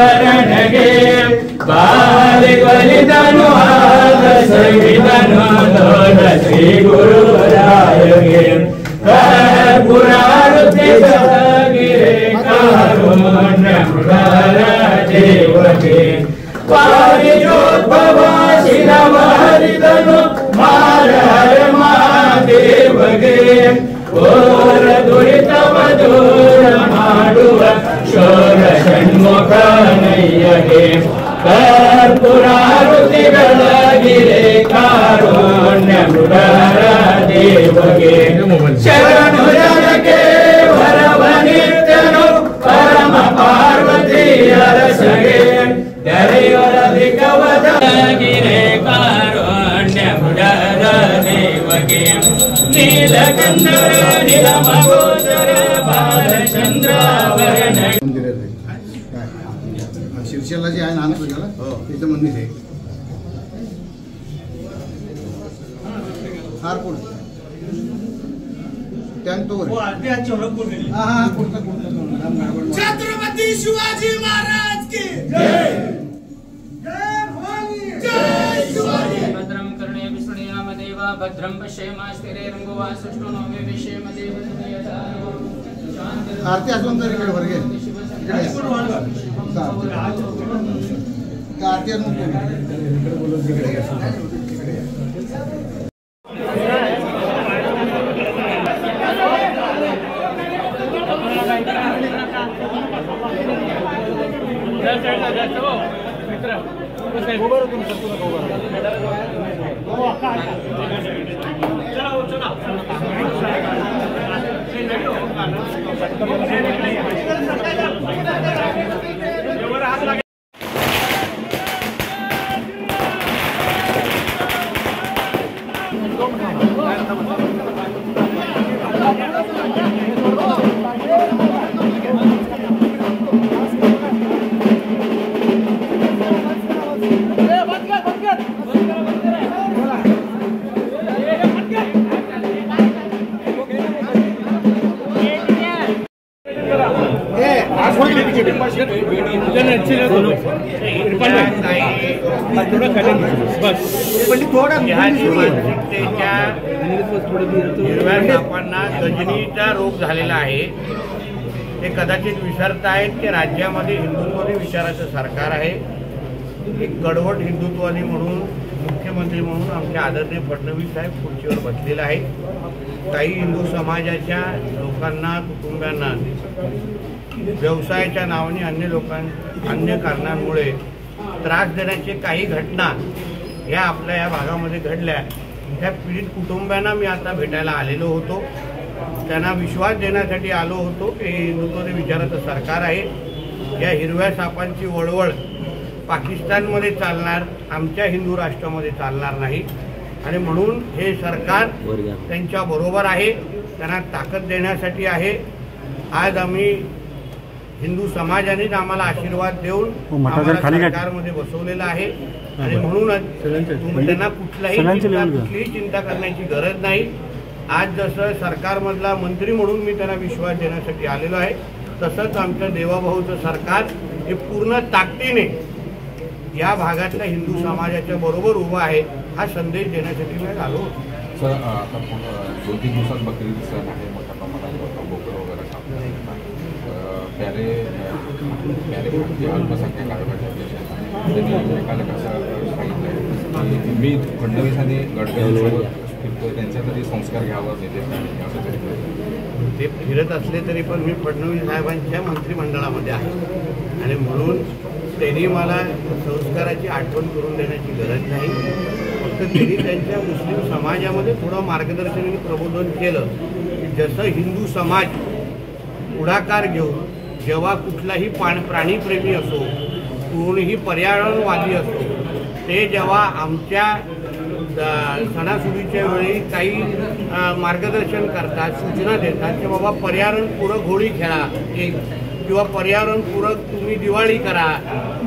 वरण गे बाली बलिदानो हात संविधानो दोष श्री गुरुराय गे कर्पूरारुति गिरे कारुण्य देव गे पारिजोद्भव शिरमहरिदनु मार हर महादेव गे घोर दुरितव दूर ಮಾಡುವ ಶೋರ ಷಣ್ಮುಖ ನಯ್ಯಗೆ ಕರ್ಪೂರಾರುತಿ ಬೆಳಗಿರೆ ಕಾರುಣ್ಯ ಮೃಡರ ದೇವಗೆ ಶರಣು ಜನಕ್ಕೆ ವರವನಿತ್ಯನು ಪರಮ ಪಾರ್ವತಿ ಅರಸಗೆ ದರೆಯೊಳದಿಗವದಗಿರೆ ಕಾರುಣ್ಯ ಮೃಡರ ದೇವಗೆ ನೀಲಕಂದರ ನಿಲಮಗೋದರ बालचंद्रावरण शिर्षेला जे आहे नाना पूजाला तिथं मंदिर आहे हार कोण त्यांतोवर छत्रपती शिवाजी महाराज की जय जय भवानी जय शिवाजी भद्रम कर्णे विष्णुयाम देवा भद्रम पश्येमास्तिरेरंगो वा सुष्टो नवे विषेम देव आरती अजून तर इकडे वर घे आरती अजून इकडे बोलून तिकडे गजनीचा रोग झालेला आहे। ते कदाचित विसरतायत की राज्यामध्ये हिंदुत्ववादी विचाराचं सरकार आहे। एक कडवट हिंदुत्ववादी म्हणून मुख्यमंत्री म्हणून आमच्या आदरणीय फडणवीस साहेब खुर्चीवर बसलेला आहे। काही हिंदू समाजाच्या लोकांना कुटुंबांना व्यवसायाच्या नावाने अन्य कारणांमुळे त्रास देण्याचे काही घटना या आपल्या या भागामध्ये घडल्या। त्या पीडित कुटुंबांना मी आता भेटायला आलेलो होतो, त्यांना विश्वास देण्यासाठी आलो होतो की हिंदुत्ववादी विचाराचं सरकार आहे। या हिरव्या सापांची वळवळ पाकिस्तानमध्ये चालणार, आमच्या हिंदू राष्ट्रामध्ये चालणार नाही आणि म्हणून हे सरकार त्यांच्या बरोबर आहे, त्यांना ताकद देण्यासाठी आहे। आज आम्ही हिंदू समाजानेच आम्हाला आशीर्वाद देऊन सरकारमध्ये बसवलेला आहे आणि म्हणूनच त्यांना कुठलीही चिंता करण्याची गरज नाही। आज जसं सरकारमधला मंत्री म्हणून मी त्यांना विश्वास देण्यासाठी आलेलो आहे, तसंच आमचं देवाभाऊचं सरकार हे पूर्ण ताकदीने या भागातल्या हिंदू समाजाच्या बरोबर उभं आहे, हा संदेश देण्यासाठी मी आलो होतो। सर, आता 2-3 दिवसात बकरी सण आहे, मोठ्या प्रमाणात बोकड वगैरे अल्पसंख्याक आयोगाच्या अध्यक्षांनी एकाला कसं सांगितलं की मी फडणवीसांनी गडकरीसोबत फिरतोय, त्यांच्या तरी संस्कार घ्यावा नेते असं तरी ते फिरत असले तरी पण मी फडणवीस साहेबांच्या मंत्रिमंडळामध्ये आहे आणि म्हणून त्यांनी मला संस्काराची आठवण करून देण्याची गरज नाही। फक्त त्यांनी त्यांच्या मुस्लिम समाजामध्ये थोडं मार्गदर्शन आणि प्रबोधन केलं। जसं हिंदू समाज पुढाकार घेऊन जेव्हा कुठलाही प्राणीप्रेमी असो, कोणीही पर्यावरणवादी असो, ते जेव्हा आमच्या सणासुदीच्या वेळी काही मार्गदर्शन करतात, सूचना देतात की बाबा पर्यावरणपूरक होळी खेळा किंवा पर्यावरणपूरक तुम्ही दिवाळी करा,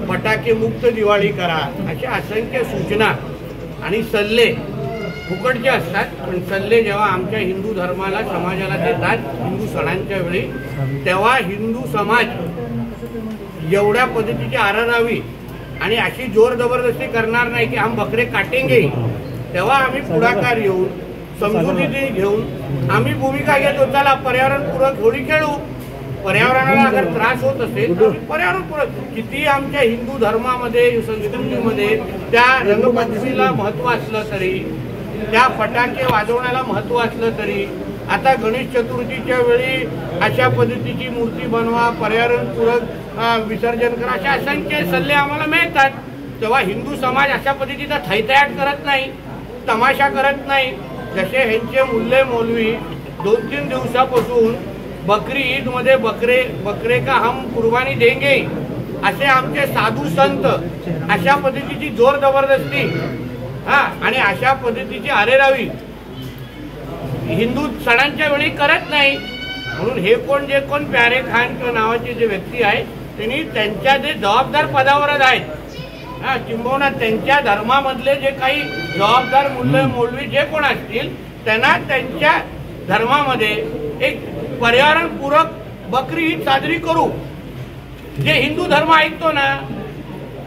फटाके मुक्त दिवाळी करा, अशा असंख्य सूचना आणि सल्ले फुकटचे असतात। पण सल्ले जेव्हा आमच्या हिंदू धर्माला समाजाला देतात हिंदू सणांच्या वेळी, तेव्हा हिंदू समाज जेवढ्या पद्धतीची आरारावी आणि अशी जोर जबरदस्ती करणार नाही की हम बकरे काटेंगे, तेव्हा आम्ही पुढाकार येऊन समजुती घेऊन आम्ही भूमिका घेतो, चला पर्यावरणपूरक होळी खेळू. पर्यावरणाला अगर त्रास होत असेल तर पर्यावरणपूरक, किती आमच्या हिंदू धर्मामध्ये संस्कृतीमध्ये त्या रंगपंचमीला महत्व असलं तरी, त्या फटाके वाजवण्याला महत्व असलं तरी, आता गणेश चतुर्थीच्या वेळी अशा पद्धतीची मूर्ती बनवा, पर्यावरणपूरक विसर्जन करा, अशा असंख्य सल्ले आम्हाला मिळतात. तेव्हा हिंदू समाज अशा पद्धतीचा थैथयाट करत नाही, तमाशा करत नाही. जसे ह्यांचे मुल्ले मौलवी 2-3 दिवसापासून बकरी ईद मध्ये बकरे का हम कुर्बानी देंगे असे आमचे साधू संत अशा पद्धतीची जोर जबरदस्ती आणि अशा पद्धतीची आरेरावी हिंदू सणांच्या वेळी करत नाही. म्हणून हे जे कोण प्यारे खान किंवा नावाचे जे व्यक्ती आहेत त्यांनी त्यांच्या जे जबाबदार पदावरच आहेत, किंबहुना त्यांच्या धर्मामधले जे काही जबाबदार मुल्ले मौलवी जे कोण असतील त्यांना त्यांच्या धर्मामध्ये एक पर्यावरणपूरक बकरी ईद साजरी करू. जे हिंदू धर्म ऐकतो ना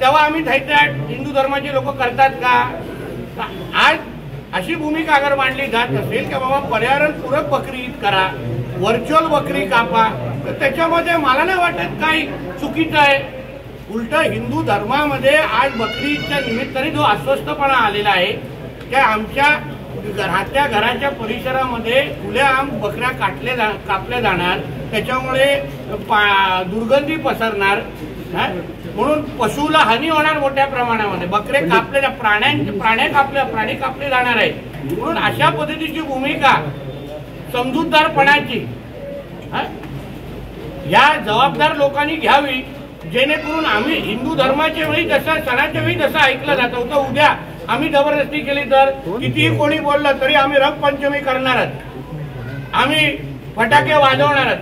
तेव्हा आम्ही थैथयाट हिंदू धर्माचे लोक करतात का? आज अशी भूमिका अगर मांडली जात असेल की बाबा पर्यावरणपूरक बकरी ईद करा, व्हर्च्युअल बकरी कापा, तर त्याच्यामध्ये मला नाही वाटत काही चुकीचं आहे. उलट हिंदू धर्मामध्ये आज बकरी ईदच्या निमित्ताने जो अस्वस्थपणा आलेला आहे त्या आमच्या राहत्या घराच्या परिसरामध्ये खुलेआम बकऱ्या कापल्या जाणार, त्याच्यामुळे दुर्गंधी पसरणार, म्हणून पशुला हानी होणार मोठ्या प्रमाणामध्ये. बकरे कापले, प्राणी कापले जाणार आहे. म्हणून अशा पद्धतीची भूमिका समजूतदारपणाची या जबाबदार लोकांनी घ्यावी, जेणेकरून आम्ही हिंदू धर्माच्या वेळी जसं सणाच्या वेळी जसं ऐकलं जातं होतं, उद्या आम्ही जबरदस्ती केली तर कितीही कोणी बोललं तरी आम्ही रंगपंचमी करणारच, आम्ही फटाके वाजवणारच.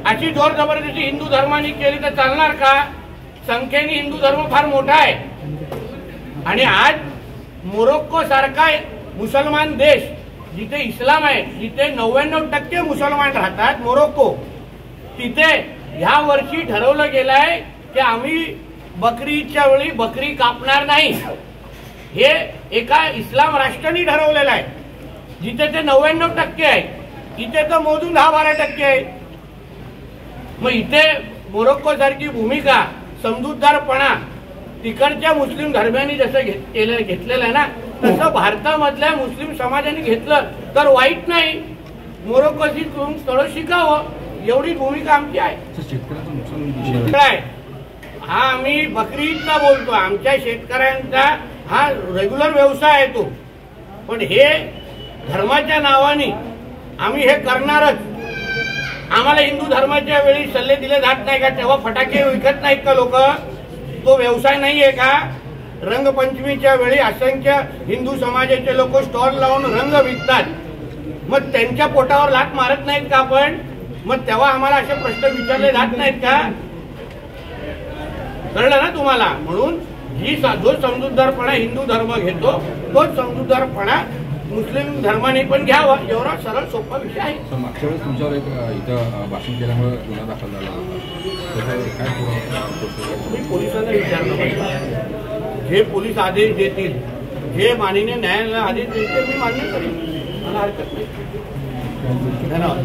अशी जोर जबरदस्ती हिंदू धर्माने केली तर चालणार का? संख्येने हिंदू धर्म फार मोठा आहे आणि आज मोरोक्को सारखा मुसलमान देश जिथे इस्लाम आहे, जिथे 99% मुसलमान राहतात, मोरोक्को, तिथे ह्या वर्षी ठरवलं गेलंय की आम्ही बकरीच्या वेळी बकरी कापणार नाही. हे एका इस्लाम राष्ट्राने ठरवलेलं आहे. जिथे ते 99% आहे, इथे तर मोजून 10-12% आहे. मग इथे मोरोक्को सारखी भूमिका, समजूतदारपणा तिकडच्या मुस्लिम धर्मांनी जसं घेतलेलं आहे ना, तसं भारतामधल्या मुस्लिम समाजाने घेतलं तर वाईट नाही. मोरोक्कोची थोडं शिकावं, एवढी भूमिका आमची आहे. हा आम्ही बकरी ईदचा बोलतो, आमच्या शेतकऱ्यांचा हा रेग्युलर व्यवसाय आहे तो, पण हे धर्माच्या नावाने आम्ही हे करणारच. आम्हाला हिंदू धर्माच्या वेळी सल्ले दिले जात नाही का? तेव्हा फटाके विकत नाहीत का लोक? तो व्यवसाय नाहीये का? रंगपंचमीच्या वेळी असंख्य हिंदू समाजाचे लोक स्टॉल लावून रंग विकतात, मग त्यांच्या पोटावर लाथ मारत नाहीत का आपण? मग तेव्हा आम्हाला असे प्रश्न विचारले जात नाहीत का? कळलं ना तुम्हाला? म्हणून जो समजूतदारपणा हिंदू धर्म घेतो तोच समजूतदारपणा मुस्लिम धर्माने पण घ्यावा. एवढा सरळ सोपा विषय आहे. मागच्या वेळेस तुमच्यावर एक इथं भाषण केल्यामुळे गुन्हा दाखल झाला होता, मी पोलिसांना विचारलं पाहिजे. जे पोलीस आदेश देतील, जे माननीय न्यायालय आदेश देतील मी मान्य करेन, मला हरकत नाही. धन्यवाद.